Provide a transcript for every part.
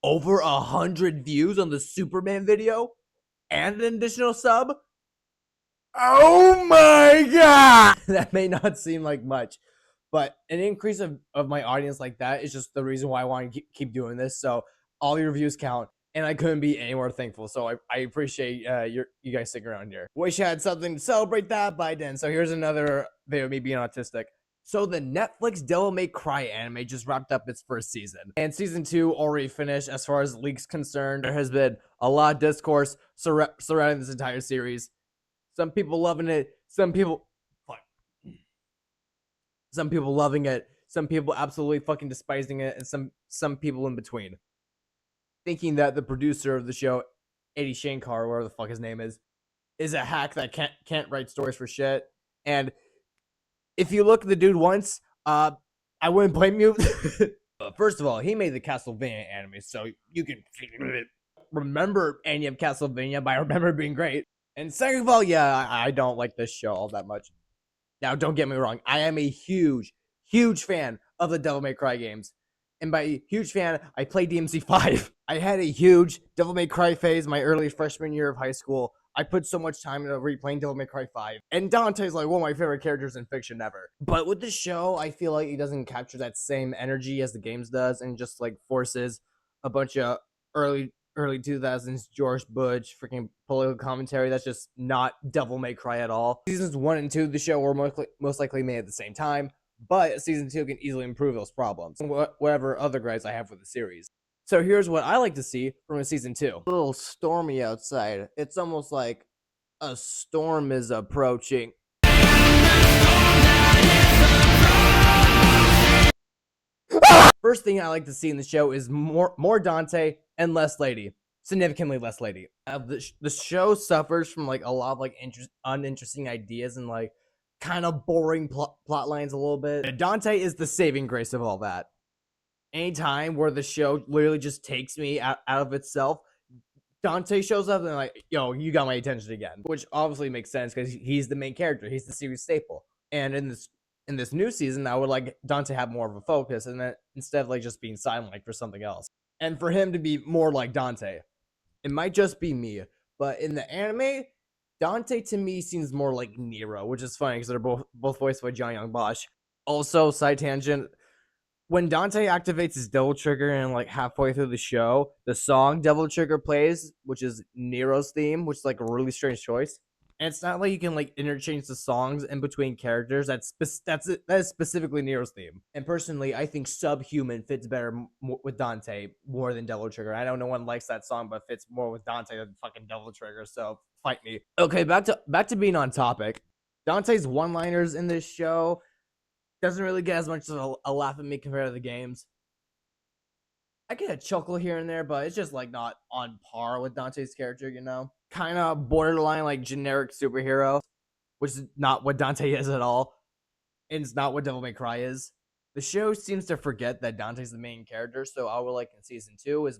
over 100 views on the Superman video and an additional sub. Oh my god! That may not seem like much, but an increase of my audience like that is just the reason why I want to keep doing this. So all your views count, and I couldn't be any more thankful. So I appreciate you guys sticking around here. Wish I had something to celebrate that, but I didn't. So here's another video of me being autistic. So the Netflix Devil May Cry anime just wrapped up its first season, and season 2 already finished. As far as leaks concerned, there has been a lot of discourse surrounding this entire series. Some people loving it, some people loving it, some people absolutely fucking despising it, and some people in between, thinking that the producer of the show, Eddie Shankar, whatever the fuck his name is a hack that can't write stories for shit. And if you look at the dude once, I wouldn't blame you. First of all, he made the Castlevania anime, so you can remember any of Castlevania, but I remember it being great. And second of all, yeah, I don't like this show all that much. Now, don't get me wrong. I am a huge, huge fan of the Devil May Cry games. And by huge fan, I play DMC 5. I had a huge Devil May Cry phase my early freshman year of high school. I put so much time into replaying Devil May Cry 5. And Dante's like one of my favorite characters in fiction ever. But with this show, I feel like it doesn't capture that same energy as the games does, and just like forces a bunch of early 2000s George Bush freaking political commentary that's just not Devil May Cry at all. Seasons 1 and 2 of the show were most likely made at the same time, but season 2 can easily improve those problems, whatever other gripes I have with the series. So here's what I like to see from a season 2. A little stormy outside. It's almost like a storm is approaching. First thing I like to see in the show is more Dante and less Lady. Significantly less Lady. The show suffers from like a lot of like uninteresting ideas and like kind of boring plot lines a little bit. Dante is the saving grace of all that. Anytime where the show literally just takes me out of itself, Dante shows up and like, yo, you got my attention again. Which obviously makes sense because he's the main character. He's the series staple. And in this new season, I would like Dante have more of a focus, and then instead of like just being sidelined for something else. And for him to be more like Dante. It might just be me, but in the anime, Dante to me seems more like Nero, which is funny because they're both voiced by John Young Bosch. Also, side tangent, when Dante activates his Devil Trigger and like halfway through the show, the song Devil Trigger plays, which is Nero's theme, which is like a really strange choice. And it's not like you can like interchange the songs in between characters. That is specifically Nero's theme. And personally, I think Subhuman fits better with Dante more than Devil Trigger. I know no one likes that song, but fits more with Dante than fucking Devil Trigger. So fight me. Okay, back to being on topic. Dante's one-liners in this show doesn't really get as much of a laugh at me compared to the games. I get a chuckle here and there, but it's just like not on par with Dante's character, you know? Kind of borderline like generic superhero, which is not what Dante is at all. And it's not what Devil May Cry is. The show seems to forget that Dante's the main character, so I would like in season 2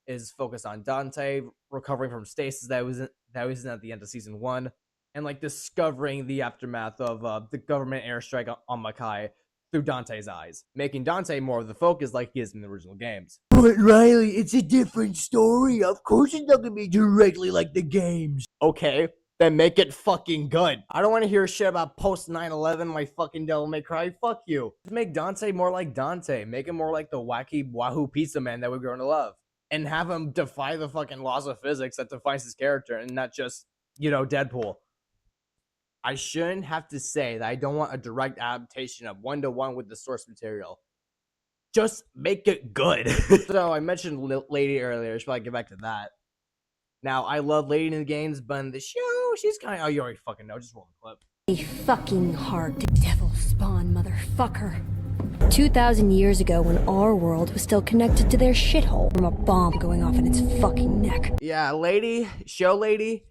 is focused on Dante recovering from stasis that was in at the end of season 1, and like discovering the aftermath of the government airstrike on Makai through Dante's eyes, making Dante more of the focus like he is in the original games. But Riley, it's a different story. Of course it's not gonna be directly like the games. Okay, then make it fucking good. I don't want to hear shit about post 9/11, my fucking Devil May Cry. Fuck you. Just make Dante more like Dante. Make him more like the wacky Wahoo pizza man that we've grown to love. And have him defy the fucking laws of physics that defines his character, and not just, Deadpool. I shouldn't have to say that I don't want a direct adaptation of 1-to-1 with the source material. Just make it good. So I mentioned Lady earlier. I should probably get back to that. Now, I love Lady in the games, but in the show, she's kind of... Oh, you already fucking know. Just roll the clip. A fucking hard devil spawn, motherfucker. 2,000 years ago, when our world was still connected to their shithole from a bomb going off in its fucking neck. Yeah, Lady, show Lady,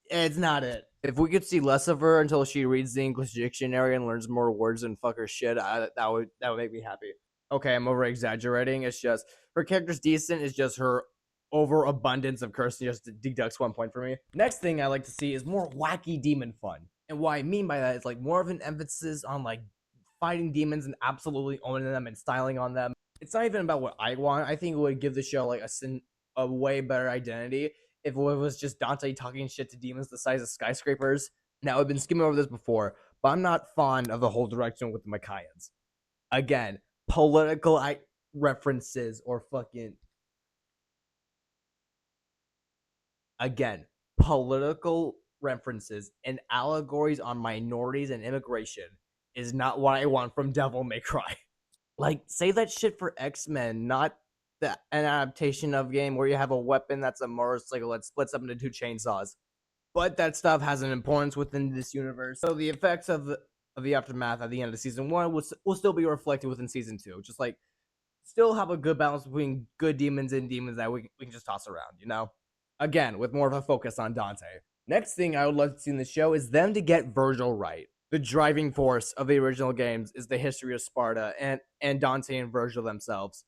it's not it. If we could see less of her until she reads the English dictionary and learns more words than fucker shit, that would make me happy. Okay, I'm over exaggerating. It's just her character's decent. It's just her overabundance of cursing just deducts 1 point for me. Next thing I like to see is more wacky demon fun. And what I mean by that is like more of an emphasis on like fighting demons and absolutely owning them and styling on them. It's not even about what I want. I think it would give the show like a way better identity if it was just Dante talking shit to demons the size of skyscrapers. Now I've been skimming over this before, but I'm not fond of the whole direction with the Makaians. Again, political references or fucking again political references and allegories on minorities and immigration is not what I want from Devil May Cry. Like, say that shit for X-Men, not an adaptation of game where you have a weapon that's a motorcycle that splits up into two chainsaws. But that stuff has an importance within this universe. So the effects of the aftermath at the end of season 1 will still be reflected within season 2. Just like still have a good balance between good demons and demons that we can just toss around, you know? Again, with more of a focus on Dante. Next thing I would love to see in the show is them to get Virgil right. The driving force of the original games is the history of Sparta and Dante and Virgil themselves,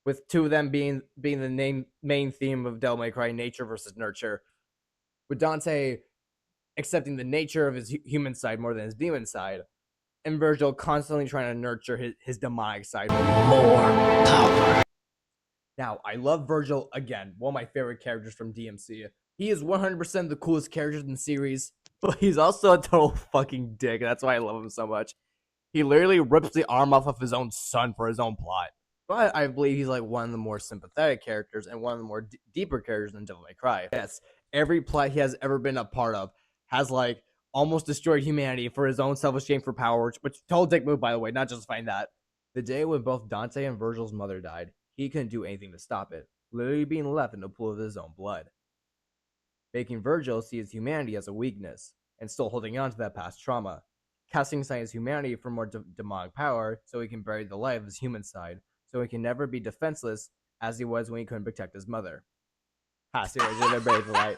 with two of them being the main theme of Devil May Cry, nature versus nurture. With Dante accepting the nature of his human side more than his demon side, and Virgil constantly trying to nurture his demonic side with more power. Now, I love Virgil again, one of my favorite characters from DMC. He is 100% the coolest character in the series, but he's also a total fucking dick. That's why I love him so much. He literally rips the arm off of his own son for his own plot. But I believe he's like one of the more sympathetic characters and one of the more deeper characters in Devil May Cry. Yes, every plot he has ever been a part of has like almost destroyed humanity for his own selfish gain for power, which total dick move, by the way, not justifying that. The day when both Dante and Virgil's mother died, he couldn't do anything to stop it, literally being left in a pool of his own blood, making Virgil see his humanity as a weakness and still holding on to that past trauma, casting aside his humanity for more demonic power so he can bury the light of his human side, so he can never be defenseless as he was when he couldn't protect his mother. Seriously, bury the light.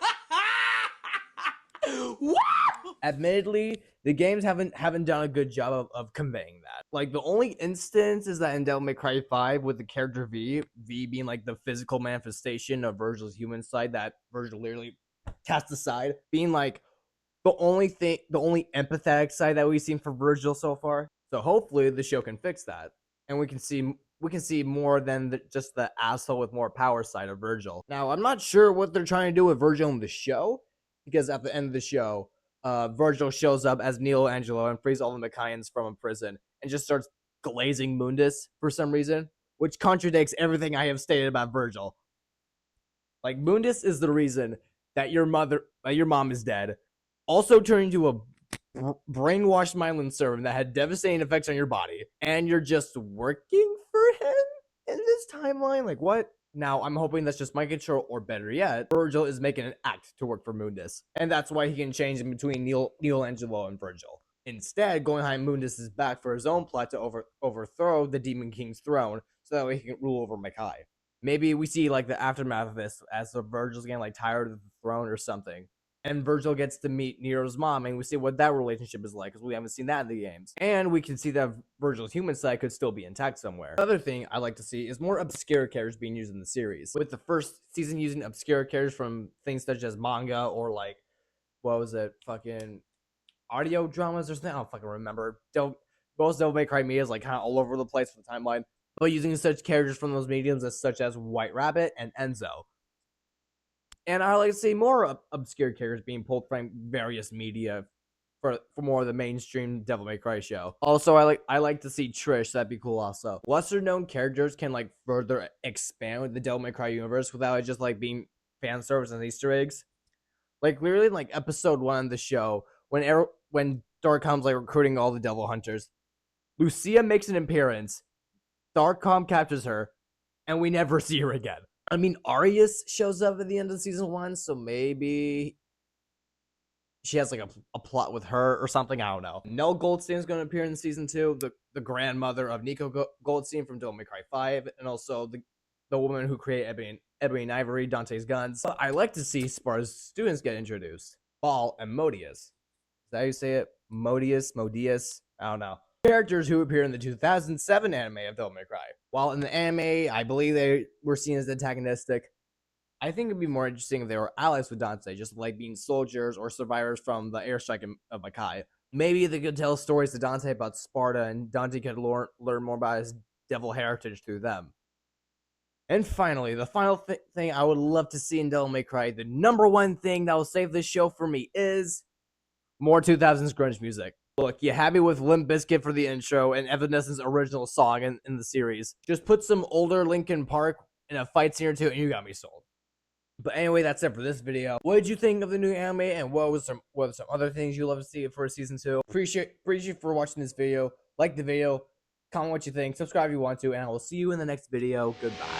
Admittedly, the games haven't done a good job of conveying that. Like, the only instance is that in Devil May Cry 5 with the character V being like the physical manifestation of Virgil's human side that Virgil literally cast aside, being like the only empathetic side that we've seen for Virgil so far. So hopefully the show can fix that, and we can see more than just the asshole with more power side of Virgil. Now, I'm not sure what they're trying to do with Virgil in the show, because at the end of the show, Virgil shows up as Michelangelo and frees all the Makaians from a prison and just starts glazing Mundus for some reason, which contradicts everything I have stated about Virgil. Like, Mundus is the reason that your mom is dead, also turned into a brainwashed mindless servant that had devastating effects on your body, and you're just working for him in this timeline? Like, what? Now, I'm hoping that's just mind control, or better yet, Virgil is making an act to work for Mundus, and that's why he can change in between Michelangelo and Virgil. Instead, going behind Mundus' back for his own plot to overthrow the Demon King's throne, so that way he can rule over Makai. Maybe we see like the aftermath of this as the Virgil's getting like tired of the throne or something, and Virgil gets to meet Nero's mom, and we see what that relationship is like, because we haven't seen that in the games. And we can see that Virgil's human side could still be intact somewhere. Another thing I like to see is more obscure characters being used in the series, with the first season using obscure characters from things such as manga or like, what was it, fucking audio dramas or something. I don't fucking remember. Most Devil May Cry media is like kind of all over the place for the timeline, but using such characters from those mediums as such as White Rabbit and Enzo. And I like to see more obscure characters being pulled from various media for more of the mainstream Devil May Cry show. Also, I like to see Trish. That'd be cool. Also, lesser known characters can like further expand with the Devil May Cry universe without it just like being fan service and Easter eggs. Like, literally, in like episode 1 of the show, when Darkholm's like recruiting all the Devil Hunters, Lucia makes an appearance. Darkholm captures her, and we never see her again. I mean, Arius shows up at the end of season 1, so maybe she has like a plot with her or something. I don't know. Nell Goldstein's going to appear in season 2, the grandmother of Nico Goldstein from Devil May Cry 5, and also the woman who created Ebony and Ivory, Dante's guns. But I like to see Sparta's students get introduced. Ball and Modius. Is that how you say it? Modius? I don't know. Characters who appeared in the 2007 anime of Devil May Cry. While in the anime, I believe they were seen as antagonistic, I think it'd be more interesting if they were allies with Dante, just like being soldiers or survivors from the airstrike of Makai. Maybe they could tell stories to Dante about Sparta, and Dante could learn more about his devil heritage through them. And finally, the final thing I would love to see in Devil May Cry, the number one thing that will save this show for me, is more 2000s grunge music. Look, you happy with Limp Bizkit for the intro and Evanescence's original song in the series. Just put some older Linkin Park in a fight scene or two and you got me sold. But anyway, that's it for this video. What did you think of the new anime, and what were some other things you love to see for season 2? Appreciate for watching this video. Like the video, comment what you think, subscribe if you want to, and I will see you in the next video. Goodbye.